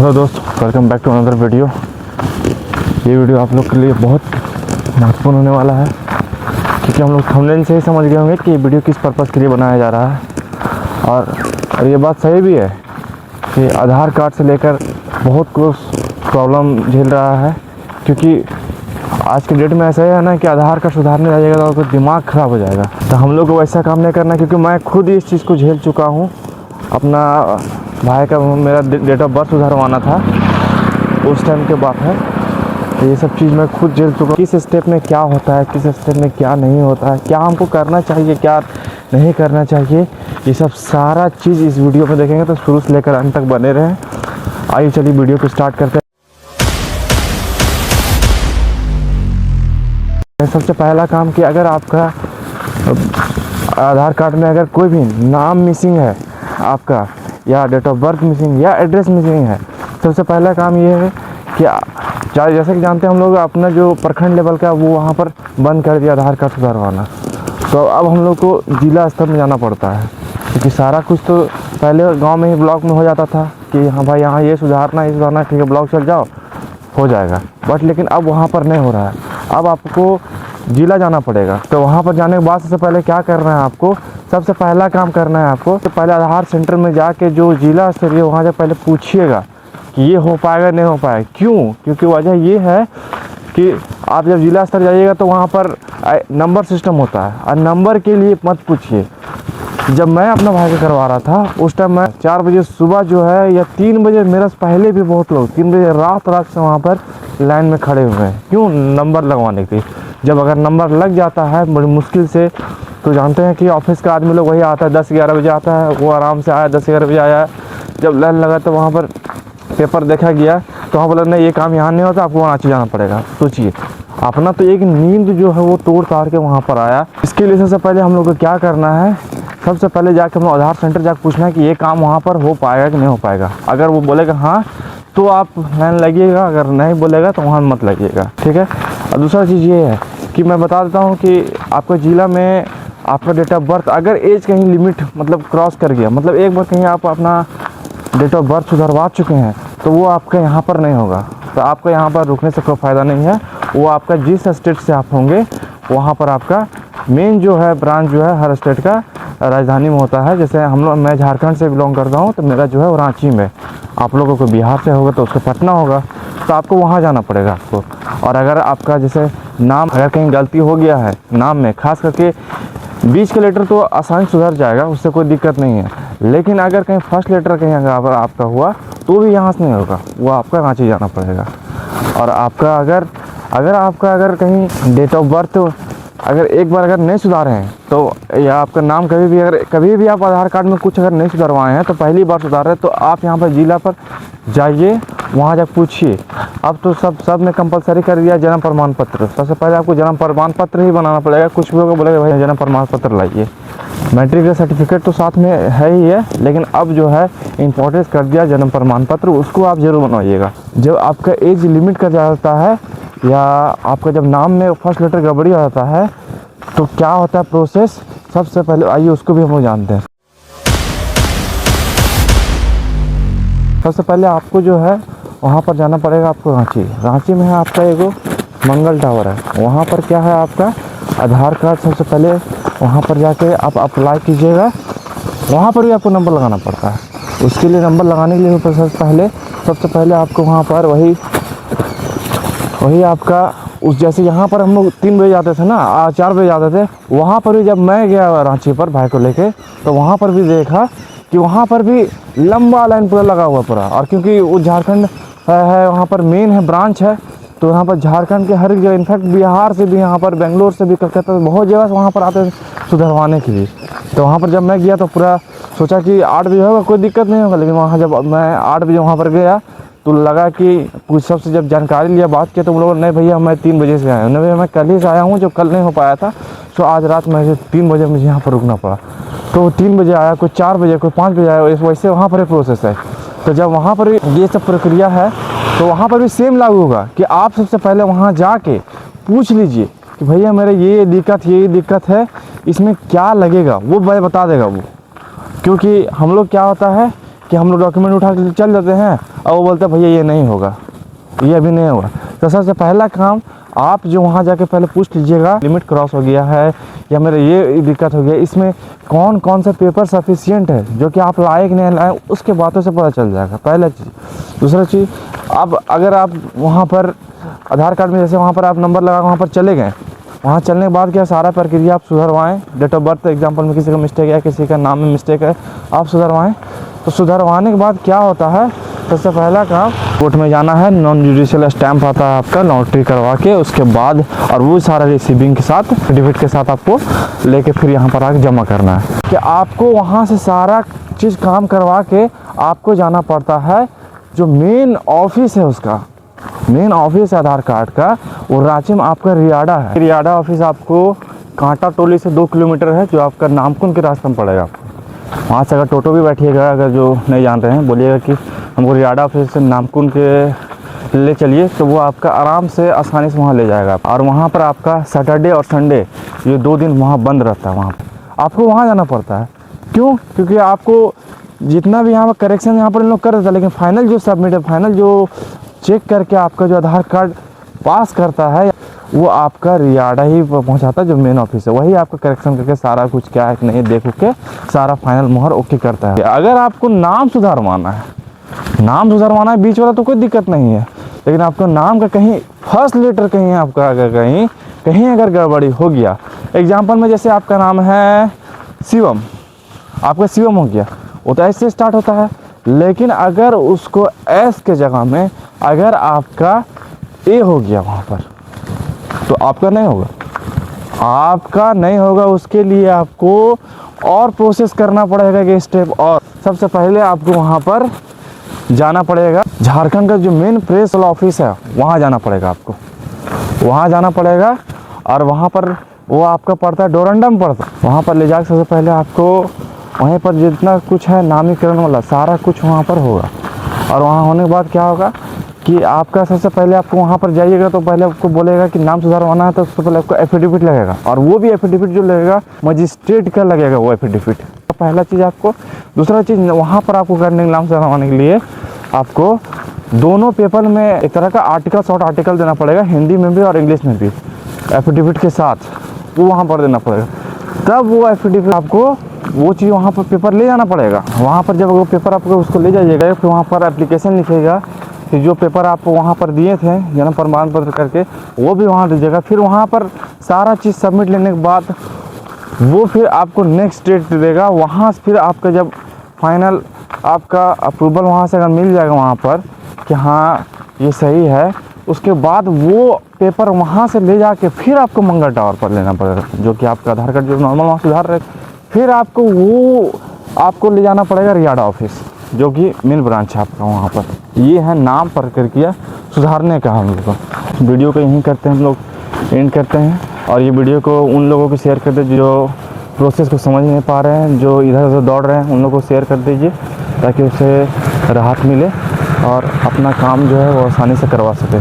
Hello दोस्त, welcome back to another video. ये video आप लोग के लिए बहुत महत्वपूर्ण होने वाला है क्योंकि हम लोग थंबनेल से ही समझ गए होंगे कि ये वीडियो किस पर्पज़ के लिए बनाया जा रहा है। और ये बात सही भी है कि आधार कार्ड से लेकर बहुत कुछ प्रॉब्लम झेल रहा है, क्योंकि आज के डेट में ऐसा है ना कि आधार कार्ड सुधारने जाइएगा तो दिमाग ख़राब हो जाएगा। तो हम लोग को वैसा काम नहीं करना, क्योंकि मैं खुद इस चीज़ को झेल चुका हूँ। अपना भाई का मेरा डेट ऑफ बर्थ सुधारवाना था, उस टाइम की बात है। तो ये सब चीज़ मैं खुद झेल चुका हूँ। किस स्टेप में क्या होता है, किस स्टेप में क्या नहीं होता है, क्या हमको करना चाहिए, क्या नहीं करना चाहिए, ये सब सारा चीज़ इस वीडियो में देखेंगे। तो शुरू से लेकर अंत तक बने रहें। आइए चलिए वीडियो को स्टार्ट करते हैं। सबसे पहला काम कि अगर आपका आधार कार्ड में अगर कोई भी नाम मिसिंग है आपका, या डेट ऑफ बर्थ मिसिंग, या एड्रेस मिसिंग है, सबसे पहला काम ये है कि जैसे कि जानते हैं हम लोग अपना जो प्रखंड लेवल का वो वहाँ पर बंद कर दिया आधार कार्ड सुधारवाना। तो अब हम लोग को जिला स्तर में जाना पड़ता है, क्योंकि सारा कुछ तो पहले गांव में ही ब्लॉक में हो जाता था कि हाँ भाई यहाँ ये सुधारना ठीक है, ब्लॉक चल जाओ हो जाएगा। बट लेकिन अब वहाँ पर नहीं हो रहा है, अब आपको जिला जाना पड़ेगा। तो वहाँ पर जाने के बाद सबसे पहले क्या करना है आपको, सबसे पहला काम करना है आपको तो पहले आधार सेंटर में जाके जो जिला स्तरीय वहाँ से पहले पूछिएगा कि ये हो पाएगा नहीं हो पाएगा। क्यों? क्योंकि वजह ये है कि आप जब जिला स्तर जाइएगा तो वहाँ पर नंबर सिस्टम होता है, और नंबर के लिए मत पूछिए। जब मैं अपना भाई का करवा रहा था उस टाइम मैं 4 बजे सुबह जो है, या 3 बजे, मेरे से पहले भी बहुत लोग 3 बजे रात से वहाँ पर लाइन में खड़े हुए हैं। क्यों? नंबर लगवाने के लिए। जब अगर नंबर लग जाता है बड़ी मुश्किल से, तो जानते हैं कि ऑफिस का आदमी लोग वही आता है 10-11 बजे आता है, वो आराम से आया 10-11 बजे आया। जब लाइन लगा तो वहाँ पर पेपर देखा गया तो वहाँ बोला नहीं ये काम यहाँ नहीं होता, आपको रांची जाना पड़ेगा। सोचिए, अपना तो एक नींद जो है वो तोड़ ताड़ के वहाँ पर आया। इसके लिए सबसे पहले हम लोग को क्या करना है, सबसे पहले जाके हम लोग आधार सेंटर जाकर पूछना है कि ये काम वहाँ पर हो पाएगा कि नहीं हो पाएगा। अगर वो बोलेगा हाँ तो आप लाइन लगिएगा, अगर नहीं बोलेगा तो वहाँ मत लगिएगा, ठीक है। और दूसरा चीज़ ये है कि मैं बता देता हूँ कि आपके ज़िला में आपका डेट ऑफ बर्थ अगर एज कहीं लिमिट मतलब क्रॉस कर गया, मतलब एक बार कहीं आप अपना डेट ऑफ बर्थ सुधरवा चुके हैं, तो वो आपका यहाँ पर नहीं होगा। तो आपका यहाँ पर रुकने से कोई फ़ायदा नहीं है। वो आपका जिस स्टेट से आप होंगे वहाँ पर आपका मेन जो है ब्रांच जो है हर स्टेट का राजधानी में होता है। जैसे मैं झारखंड से बिलोंग करता हूँ, तो मेरा जो है वो रांची में। आप लोगों को बिहार से होगा तो उसका पटना होगा, तो आपको वहाँ जाना पड़ेगा आपको। और अगर आपका जैसे नाम अगर कहीं गलती हो गया है नाम में, खास करके बीच के लेटर तो आसानी सुधर जाएगा, उससे कोई दिक्कत नहीं है। लेकिन अगर कहीं फर्स्ट लेटर कहीं अगर आपका हुआ तो भी यहाँ से नहीं होगा, वो आपका रांची जाना पड़ेगा। और आपका अगर कहीं डेट ऑफ बर्थ अगर एक बार अगर नहीं सुधारे हैं, तो या आपका नाम कभी भी आप आधार कार्ड में कुछ अगर नहीं सुधरवाए हैं, तो पहली बार सुधार रहे हैं, तो आप यहाँ पर जिला पर जाइए, वहाँ जाकर पूछिए। अब तो सब में कंपलसरी कर दिया जन्म प्रमाण पत्र। सबसे पहले आपको जन्म प्रमाण पत्र ही बनाना पड़ेगा। कुछ भी होगा बोलेगा भाई जन्म प्रमाण पत्र लाइए। मैट्रिक का सर्टिफिकेट तो साथ में है ही है, लेकिन अब जो है इम्पोर्टेंस कर दिया जन्म प्रमाण पत्र, उसको आप जरूर बनवाइएगा। जब आपका एज लिमिट कर जाता है, या आपका जब नाम में फर्स्ट लेटर गड़बड़ी आ जाता है, तो क्या होता है प्रोसेस, सबसे पहले आइए उसको भी हम लोग जानते हैं। सबसे पहले आपको जो है वहाँ पर जाना पड़ेगा आपको रांची में है आपका एगो मंगल टावर है। वहाँ पर क्या है आपका आधार कार्ड, सबसे पहले वहाँ पर जाके आप अप्लाई कीजिएगा। वहाँ पर भी आपको नंबर लगाना पड़ता है। उसके लिए नंबर लगाने के लिए सबसे पहले आपको वहाँ पर वही आपका उस जैसे यहाँ पर हम लोग 3 बजे जाते थे ना, 4 बजे जाते थे, वहाँ पर भी जब मैं गया रांची पर भाई को लेके, तो वहाँ पर भी देखा कि वहाँ पर भी लंबा लाइन पूरा लगा हुआ पूरा। और क्योंकि वो झारखंड है वहाँ पर मेन है ब्रांच है, तो यहाँ पर झारखंड के हर जगह, इनफैक्ट बिहार से भी, यहाँ पर बेंगलोर से भी, कलकत्ता से बहुत जगह से वहाँ पर आते सुधरवाने के लिए। तो वहाँ पर जब मैं गया तो पूरा सोचा कि 8 बजे होगा, कोई दिक्कत नहीं होगा। लेकिन वहाँ जब मैं 8 बजे वहाँ पर गया तो लगा कि कुछ सबसे जब जानकारी लिया, बात किया, तो वो लोग नहीं भैया मैं 3 बजे से आया हूँ, नहीं भैया मैं कल ही से आया हूँ, जो कल नहीं हो पाया था। तो आज रात में 3 बजे मुझे यहाँ पर रुकना पड़ा। तो 3 बजे आया, कोई 4 बजे, कोई 5 बजे आया, वैसे वहाँ पर एक प्रोसेस है। तो जब वहाँ पर ये सब प्रक्रिया है, तो वहाँ पर भी सेम लागू होगा कि आप सबसे पहले वहाँ जाके पूछ लीजिए कि भैया मेरे ये दिक्कत है, इसमें क्या लगेगा, वो भाई बता देगा वो। क्योंकि हम लोग क्या होता है कि हम लोग डॉक्यूमेंट उठा के चल जाते हैं और वो बोलते हैं भैया ये नहीं होगा, ये अभी नहीं होगा। तो सबसे पहला काम आप जो वहाँ जाके पहले पूछ लीजिएगा, लिमिट क्रॉस हो गया है या मेरे ये दिक्कत हो गया, इसमें कौन कौन सा पेपर सफिशिएंट है जो कि आप लायक नहीं लाए, उसके बातों से पता चल जाएगा, पहला चीज़। दूसरा चीज़, अब अगर आप वहाँ पर आधार कार्ड में जैसे वहाँ पर आप नंबर लगा वहाँ पर चले गए, वहाँ चलने के बाद क्या सारा प्रक्रिया आप सुधरवाएँ। डेट ऑफ बर्थ एग्जाम्पल में किसी का मिस्टेक है, किसी का नाम में मिस्टेक है, आप सुधरवाएँ। तो सुधरवाने के बाद क्या होता है, सबसे पहला काम कोर्ट में जाना है, नॉन जुडिशियल स्टैंप आता है आपका, नोटरी करवा के उसके बाद, और वो सारा रिसीविंग के साथ सर्टिफिकेट के साथ आपको लेके फिर यहाँ पर आके जमा करना है। कि आपको वहाँ से सारा चीज़ काम करवा के आपको जाना पड़ता है जो मेन ऑफिस है, उसका मेन ऑफिस है आधार कार्ड का, वो रांची में आपका रियाड़ा है। रियाड़ा ऑफिस आपको कांटा टोली से 2 किलोमीटर है, जो आपका नामकुन के रास्ते में पड़ेगा। वहाँ से अगर टोटो भी बैठिएगा, अगर जो नहीं जान रहे हैं बोलिएगा कि हमको रियाड़ा ऑफिस से नामकुन के ले चलिए, तो वो आपका आराम से आसानी से वहाँ ले जाएगा। और वहाँ पर आपका सैटरडे और संडे ये 2 दिन वहाँ बंद रहता है। वहाँ पर आपको वहाँ जाना पड़ता है। क्यों? क्योंकि आपको जितना भी यहाँ पर करेक्शन यहाँ पर इन लोग कर देता है, लेकिन फाइनल जो सबमिट है, फाइनल जो चेक करके आपका जो आधार कार्ड पास करता है, वो आपका रियाड़ा ही पहुंचाता है, जो मेन ऑफिस है। वही आपका करेक्शन करके सारा कुछ क्या है कि नहीं देख के सारा फाइनल मोहर ओके करता है। अगर आपको नाम सुधारवाना है, नाम सुधारवाना है बीच वाला, तो कोई दिक्कत नहीं है। लेकिन आपको नाम का कहीं फर्स्ट लेटर कहीं आपका अगर कहीं अगर गड़बड़ी हो गया, एग्जाम्पल में जैसे आपका नाम है शिवम, आपका शिवम हो गया, वो तो ऐसे स्टार्ट होता है। लेकिन अगर उसको एस के जगह में अगर आपका ए हो गया वहाँ पर, तो आपका नहीं होगा, आपका नहीं होगा। उसके लिए आपको और प्रोसेस करना पड़ेगा कि स्टेप। और सबसे पहले आपको वहाँ पर जाना पड़ेगा, झारखंड का जो मेन प्रेस ऑफिस है वहाँ जाना पड़ेगा आपको, वहाँ जाना पड़ेगा। और वहाँ पर वो आपका पड़ता है डोरंडम पड़ता है, वहाँ पर ले जाकर सबसे पहले आपको वहीं पर जितना कुछ है नामीकरण वाला सारा कुछ वहाँ पर होगा। और वहाँ होने के बाद क्या होगा कि आपका सबसे पहले आपको वहाँ पर जाइएगा तो पहले आपको बोलेगा कि नाम सुधारवाना है, तो उससे पहले आपको एफिडेविट लगेगा। और वो भी एफिडेविट जो लगेगा मजिस्ट्रेट का लगेगा वो एफिडेविट, तो पहला चीज़ आपको। दूसरा चीज़, वहाँ पर आपको करने नाम सुधारवाने के लिए आपको दोनों पेपर में एक तरह का आर्टिकल, शॉर्ट आर्टिकल देना पड़ेगा, हिंदी में भी और इंग्लिश में भी, एफिडेविट के साथ वो वहाँ पर देना पड़ेगा। तब वो एफिडेविट आपको वो चीज़ वहाँ पर पेपर ले जाना पड़ेगा। वहाँ पर जब वो पेपर आपको उसको ले जाइएगा, फिर वहाँ पर एप्लीकेशन लिखेगा कि जो पेपर आप वहाँ पर दिए थे जन्म प्रमाण पत्र करके, वो भी वहाँ दीजिएगा। फिर वहाँ पर सारा चीज़ सबमिट लेने के बाद वो फिर आपको नेक्स्ट डेट देगा। वहाँ से फिर आपका जब फाइनल आपका अप्रूवल वहाँ से अगर मिल जाएगा वहाँ पर कि हाँ ये सही है, उसके बाद वो पेपर वहाँ से ले जाके फिर आपको मंगल टावर पर लेना पड़ेगा, जो कि आपका आधार कार्ड जो नॉर्मल वहाँ सुधार रहे, फिर आपको वो आपको ले जाना पड़ेगा रियाड़ा ऑफिस, जो कि मेन ब्रांच है आपका वहाँ पर। ये है नाम प्रक्रिया सुधारने का। हम लोग को वीडियो को यहीं करते हैं, हम लोग एंड करते हैं। और ये वीडियो को उन लोगों को शेयर कर दीजिए जो प्रोसेस को समझ नहीं पा रहे हैं, जो इधर उधर दौड़ रहे हैं, उन लोगों को शेयर कर दीजिए ताकि उसे राहत मिले और अपना काम जो है वो आसानी से करवा सके।